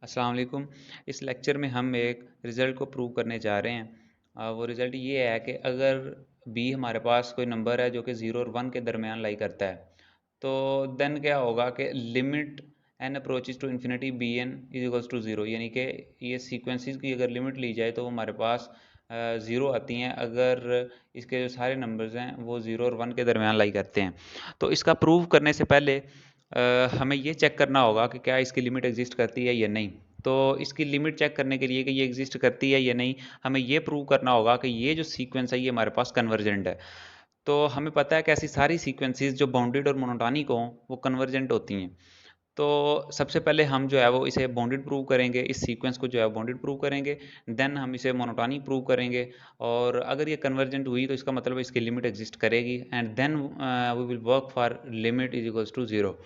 अस्सलाम वालेकुम। इस लेक्चर में हम एक रिज़ल्ट को प्रूव करने जा रहे हैं। वो रिज़ल्ट ये है कि अगर बी हमारे पास कोई नंबर है जो कि 0 और 1 के दरमियान लाई करता है, तो देन क्या होगा कि limit n approaches to infinity b n is equals to zero, यानी कि ये सीक्वेंसेस की अगर लिमिट ली जाए तो वो हमारे पास ज़ीरो आती हैं अगर इसके जो सारे नंबर्स हैं वो 0 और 1 के दरमियान लाई करते हैं। तो इसका प्रूव करने से पहले हमें ये चेक करना होगा कि क्या इसकी लिमिट एग्जिस्ट करती है या नहीं। तो इसकी लिमिट चेक करने के लिए कि ये एग्जिस्ट करती है या नहीं, हमें ये प्रूव करना होगा कि ये जो सीक्वेंस है ये हमारे पास कन्वर्जेंट है। तो हमें पता है कि ऐसी सारी सीक्वेंसेस जो बाउंडेड और मोनोटॉनिक हों वो कन्वर्जेंट होती हैं। तो सबसे पहले हम जो है वो इसे बाउंडेड प्रूव करेंगे, इस सीक्वेंस को जो है बाउंडेड प्रूव करेंगे, देन हम इसे मोनोटॉनिक प्रूव करेंगे। और अगर ये कन्वर्जेंट हुई तो इसका मतलब इसकी लिमिट एग्जिस्ट करेगी and then we will work for limit is equals to zero.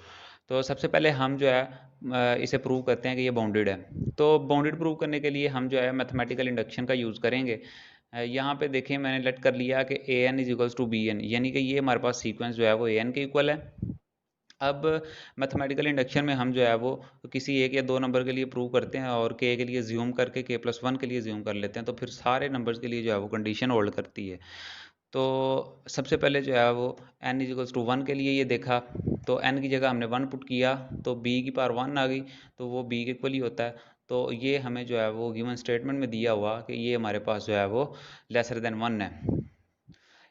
तो सबसे पहले हम जो है इसे प्रूव करते हैं कि ये बाउंडेड है। तो बाउंडेड प्रूव करने के लिए हम जो है मैथमेटिकल इंडक्शन का यूज़ करेंगे। यहाँ पे देखें मैंने लेट कर लिया कि a n is equals to b n, यानी कि ये हमारे पास सीक्वेंस जो है वो ए एन के इक्वल है। अब मैथमेटिकल इंडक्शन में हम जो है वो किसी एक या दो नंबर के लिए प्रूव करते हैं और के के लिए ज्यूम करके के प्लस वन के लिए ज्यूम कर लेते हैं, तो फिर सारे नंबर्स के लिए जो है वो कंडीशन होल्ड करती है। तो सबसे पहले जो है वो n is equals to one के लिए ये देखा, तो n की जगह हमने वन पुट किया तो b की पावर वन आ गई, तो वो b के इक्वल ही होता है। तो ये हमें जो है वो गिवन स्टेटमेंट में दिया हुआ कि ये हमारे पास जो है वो लेसर देन वन है।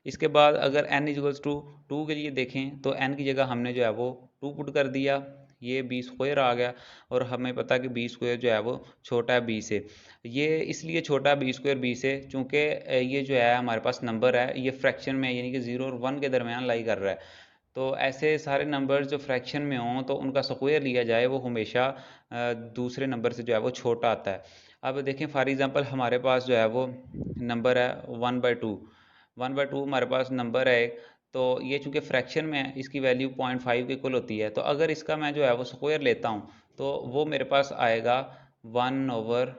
इसके बाद अगर n इजल्स टू टू के लिए देखें तो n की जगह हमने जो है वो टू पुट कर दिया, ये बी स्क्वायर आ गया। और हमें पता कि बी स्क्वायर जो है वो छोटा है बी से। ये इसलिए छोटा है बी स्क्वायर बी से चूँकि ये जो है हमारे पास नंबर है ये फ्रैक्शन में, यानी कि 0 और 1 के दरमियान लाई कर रहा है। तो ऐसे सारे नंबर्स जो फ्रैक्शन में हों तो उनका स्क्वायर लिया जाए वो हमेशा दूसरे नंबर से जो है वो छोटा आता है। अब देखें फॉर एग्जांपल हमारे पास जो है वो नंबर है 1/2। 1/2 हमारे पास नंबर है एक, तो ये चूंकि फ्रैक्शन में है इसकी वैल्यू 0.5 के इक्वल होती है। तो अगर इसका मैं जो है वो स्क्वायर लेता हूँ तो वो मेरे पास आएगा 1/,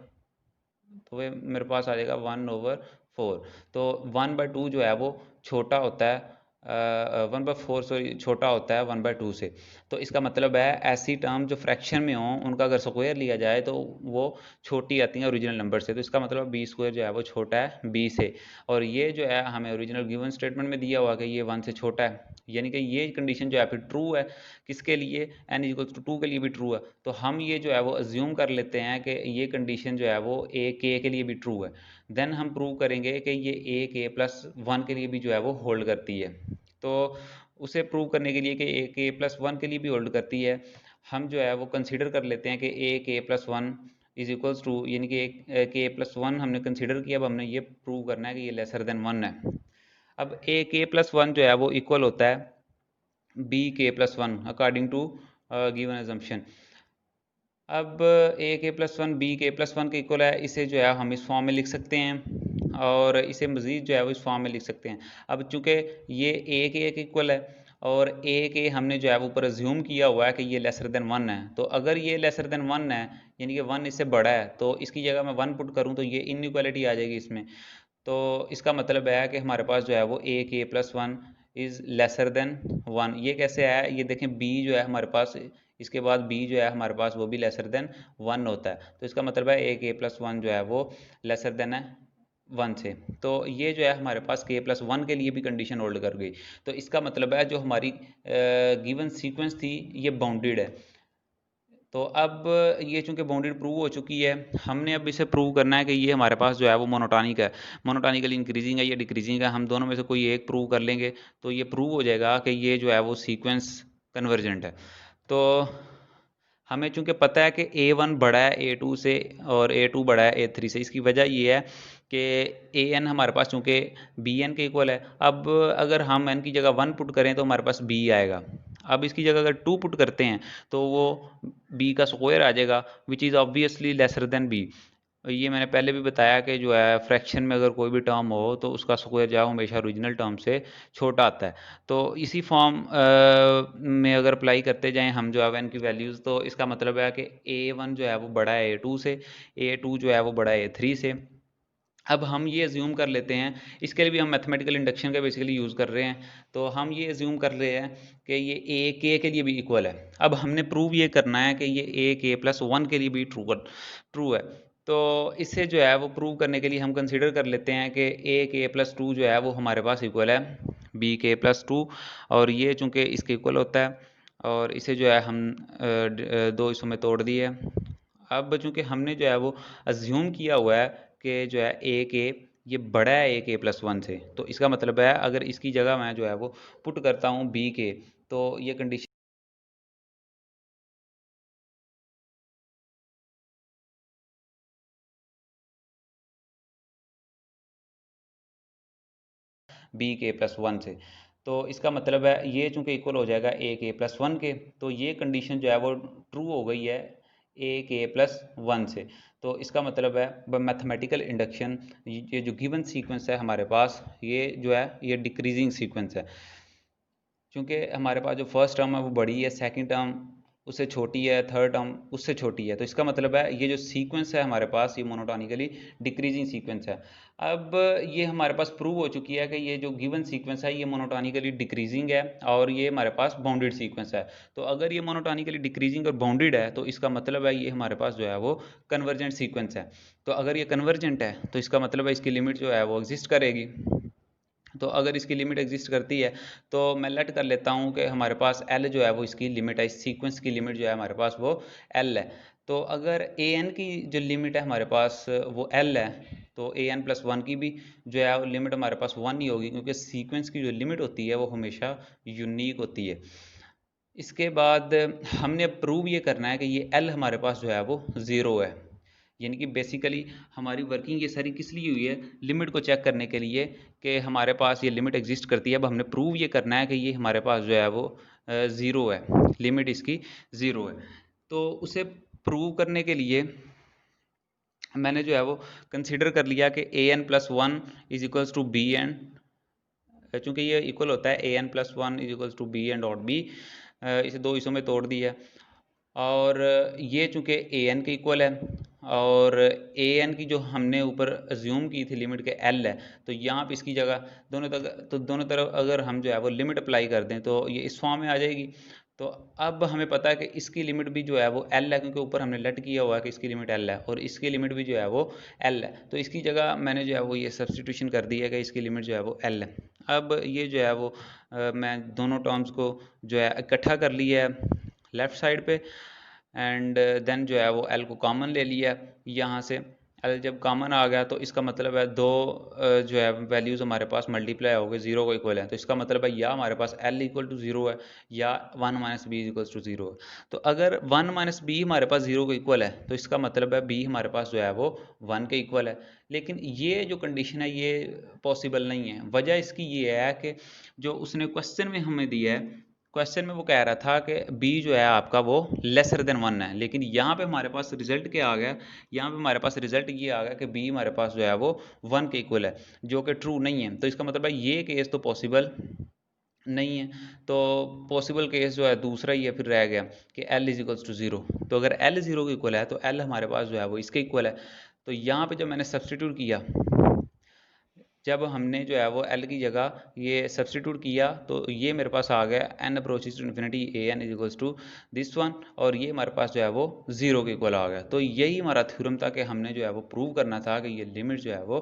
तो वे मेरे पास आ जाएगा 1/4। तो 1/2 जो है वो छोटा होता है 1/4, सॉरी छोटा होता है 1/2 से। तो इसका मतलब है ऐसी टर्म जो फ्रैक्शन में हो उनका अगर स्क्वायर लिया जाए तो वो छोटी आती हैं ओरिजिनल नंबर से। तो इसका मतलब बी स्क्वायर जो है वो छोटा है बी से। और ये जो है हमें ओरिजिनल गिवन स्टेटमेंट में दिया हुआ कि ये वन से छोटा है, यानी कि ये कंडीशन जो है फिर ट्रू है। किसके लिए? एन इक्वल्स टू टू के लिए भी ट्रू है। तो हम ये जो है वो अज्यूम कर लेते हैं कि ये कंडीशन जो है वो ए के लिए भी ट्रू है। देन हम प्रूव करेंगे कि ये ए के प्लस वन के लिए भी जो है वो होल्ड करती है। तो उसे प्रूव करने के लिए कि ए के प्लस वन के लिए भी होल्ड करती है, हम जो है वो कंसीडर कर लेते हैं कि a k plus one is equals to, यानी कि के प्लस वन हमने कंसीडर किया। अब हमने ये प्रूव करना है कि ये लेसर देन वन है। अब ए के प्लस वन जो है वो इक्वल होता है b k plus one according to given assumption. अब a k plus one b k plus one के इक्वल है, इसे जो है हम इस फॉर्म में लिख सकते हैं और इसे मज़ीद जो है वो इस फॉर्म में लिख सकते हैं। अब चूंकि ये ए के एक इक्वल है और ए के हमने जो है वो ऊपर अज्यूम किया हुआ है कि ये लेसर देन वन है, तो अगर ये लेसर देन वन है यानी कि वन इससे बड़ा है तो इसकी जगह मैं वन पुट करूँ तो ये इनइक्वालिटी आ जाएगी इसमें। तो इसका मतलब है कि हमारे पास जो है वो ए k plus one is lesser than one. ये कैसे आया? ये देखें बी जो है हमारे पास, इसके बाद बी जो है हमारे पास वो भी लेसर देन वन होता है। तो इसका मतलब है ए के प्लस वन जो है वो लेसर देन है वन से। तो ये जो है हमारे पास के प्लस वन के लिए भी कंडीशन होल्ड कर गई। तो इसका मतलब है जो हमारी गिवन सीक्वेंस थी ये बाउंडेड है। तो अब ये चूंकि बाउंडेड प्रूव हो चुकी है, हमने अब इसे प्रूव करना है कि ये हमारे पास जो है वो मोनोटॉनिक है। मोनोटॉनिकली इंक्रीजिंग है या डिक्रीजिंग है, हम दोनों में से कोई एक प्रूव कर लेंगे तो ये प्रूव हो जाएगा कि ये जो है वो सीक्वेंस कन्वर्जेंट है। तो हमें चूंकि पता है कि ए वन बड़ा है ए टू से और ए टू बड़ा है ए थ्री से, इसकी वजह ये है कि ए एन हमारे पास चूंकि बी एन के इक्वल है। अब अगर हम एन की जगह वन पुट करें तो हमारे पास बी आएगा। अब इसकी जगह अगर टू पुट करते हैं तो वो बी का स्क्वायर आ जाएगा which is obviously lesser than b. ये मैंने पहले भी बताया कि जो है फ्रैक्शन में अगर कोई भी टर्म हो तो उसका स्क्वायर जो है हमेशा ओरिजिनल टर्म से छोटा आता है। तो इसी फॉर्म में अगर अप्लाई करते जाएं हम जो है एन की वैल्यूज़, तो इसका मतलब है कि ए वन जो है वो बड़ा है ए टू से, ए टू जो है वो बड़ा है ए थ्री से। अब हम ये अज्यूम कर लेते हैं, इसके लिए भी हम मैथमेटिकल इंडक्शन का बेसिकली यूज़ कर रहे हैं। तो हम ये अज्यूम कर रहे हैं कि ये ए के लिए भी इक्वल है। अब हमने प्रूव ये करना है कि ये ए के प्लस वन के लिए भी ट्रू है। तो इससे जो है वो प्रूव करने के लिए हम कंसिडर कर लेते हैं कि ए के प्लस टू जो है वो हमारे पास इक्वल है बी के प्लस टू, और ये चूँकि इसके इक्वल होता है, और इसे जो है हम दो हिस्सों में तोड़ दिए। अब चूँकि हमने जो है वो अज्यूम किया हुआ है कि जो है ए के ये बड़ा है ए के प्लस वन से, तो इसका मतलब है अगर इसकी जगह मैं जो है वो पुट करता हूँ बी के, तो ये condition B k plus one से, तो इसका मतलब है ये चूँकि इक्वल हो जाएगा ए के प्लस वन के, तो ये कंडीशन जो है वो ट्रू हो गई है ए के प्लस वन से। तो इसका मतलब है मैथमेटिकल इंडक्शन, ये जो गिवन सीक्वेंस है हमारे पास, ये जो है ये डिक्रीजिंग सीक्वेंस है। क्योंकि हमारे पास जो फर्स्ट टर्म है वो बड़ी है, सेकंड टर्म उससे छोटी है, थर्ड टर्म उससे छोटी है, तो इसका मतलब है ये जो सीक्वेंस है हमारे पास ये मोनोटोनिकली डिक्रीजिंग सीक्वेंस है। अब ये हमारे पास प्रूव हो चुकी है कि ये जो गिवन सीक्वेंस है ये मोनोटोनिकली डिक्रीजिंग है, और ये हमारे पास बाउंडेड सीक्वेंस है। तो अगर ये मोनोटोनिकली डिक्रीजिंग और बाउंडेड है तो इसका मतलब है ये हमारे पास जो है वो कन्वर्जेंट सीक्वेंस है। तो अगर ये कन्वर्जेंट है तो इसका मतलब है इसकी लिमिट जो है वो एग्जिस्ट करेगी। तो अगर इसकी लिमिट एग्जिस्ट करती है तो मैं लेट कर लेता हूँ कि हमारे पास एल जो है वो इसकी लिमिट है, इस सीक्वेंस की लिमिट जो है हमारे पास वो एल है। तो अगर ए एन की जो लिमिट है हमारे पास वो एल है, तो ए एन प्लस वन की भी जो है वो लिमिट हमारे पास वन ही होगी, क्योंकि सीक्वेंस की जो लिमिट होती है वो हमेशा यूनिक होती है। इसके बाद हमने प्रूव ये करना है कि ये एल हमारे पास जो है वो ज़ीरो है। यानी कि बेसिकली हमारी वर्किंग ये सारी किस लिए हुई है, लिमिट को चेक करने के लिए कि हमारे पास ये लिमिट एग्जिस्ट करती है। अब हमने प्रूव ये करना है कि ये हमारे पास जो है वो ज़ीरो है, लिमिट इसकी ज़ीरो है। तो उसे प्रूव करने के लिए मैंने जो है वो कंसिडर कर लिया कि a n plus one is equals to b n, चूँकि ये इक्वल होता है a n plus one is equals to b n dot b, इसे दो हिस्सों में तोड़ दिया। और ये चूँकि ए एन के इक्वल है, और ए एन की जो हमने ऊपर अज्यूम की थी लिमिट के एल है, तो यहाँ पे इसकी जगह दोनों तरफ अगर हम जो है वो लिमिट अप्लाई कर दें तो ये इस फॉर्म में आ जाएगी। तो अब हमें पता है कि इसकी लिमिट भी जो है वो एल है, क्योंकि ऊपर हमने लेट किया हुआ है कि इसकी लिमिट एल है, और इसकी लिमिट भी जो है वो एल है। तो इसकी जगह मैंने जो है वो ये सब्सटीट्यूशन कर दी है कि इसकी लिमिट जो है वो एल है। अब ये जो है वो मैं दोनों टर्म्स को जो है इकट्ठा कर लिया है लेफ़्ट साइड पे, एंड देन जो है वो एल को कॉमन ले लिया यहाँ से। एल जब कॉमन आ गया तो इसका मतलब है दो जो है वैल्यूज़ हमारे पास मल्टीप्लाई हो गए, ज़ीरो को इक्वल है, तो इसका मतलब है या हमारे पास एल इक्वल टू ज़ीरो है या one minus b equal to zero है। तो अगर वन माइनस बी हमारे पास ज़ीरो को इक्वल है तो इसका मतलब है बी हमारे पास जो है वो वन के इक्वल है। लेकिन ये जो कंडीशन है ये पॉसिबल नहीं है। वजह इसकी ये है कि जो उसने क्वेश्चन में हमें दिया है, क्वेश्चन में वो कह रहा था कि बी जो है आपका वो लेसर देन वन है, लेकिन यहाँ पे हमारे पास रिजल्ट क्या आ गया, यहाँ पे हमारे पास रिजल्ट ये आ गया कि बी हमारे पास जो है वो वन के इक्वल है, जो कि ट्रू नहीं है। तो इसका मतलब है ये केस तो पॉसिबल नहीं है। तो पॉसिबल केस जो है दूसरा ही है फिर रह गया कि l is equals to zero. तो अगर एल ज़ीरो के इक्वल है तो एल हमारे पास जो है वो इसके इक्वल है। तो यहाँ पे जब मैंने सब्सटीट्यूट किया, जब हमने जो है वो एल की जगह ये सब्सटीट्यूट किया, तो ये मेरे पास आ गया n approaches to infinity a n is equals to this one, और ये हमारे पास जो है वो ज़ीरो के इक्वल आ गया। तो यही हमारा थ्योरम था कि हमने जो है वो प्रूव करना था कि ये लिमिट जो है वो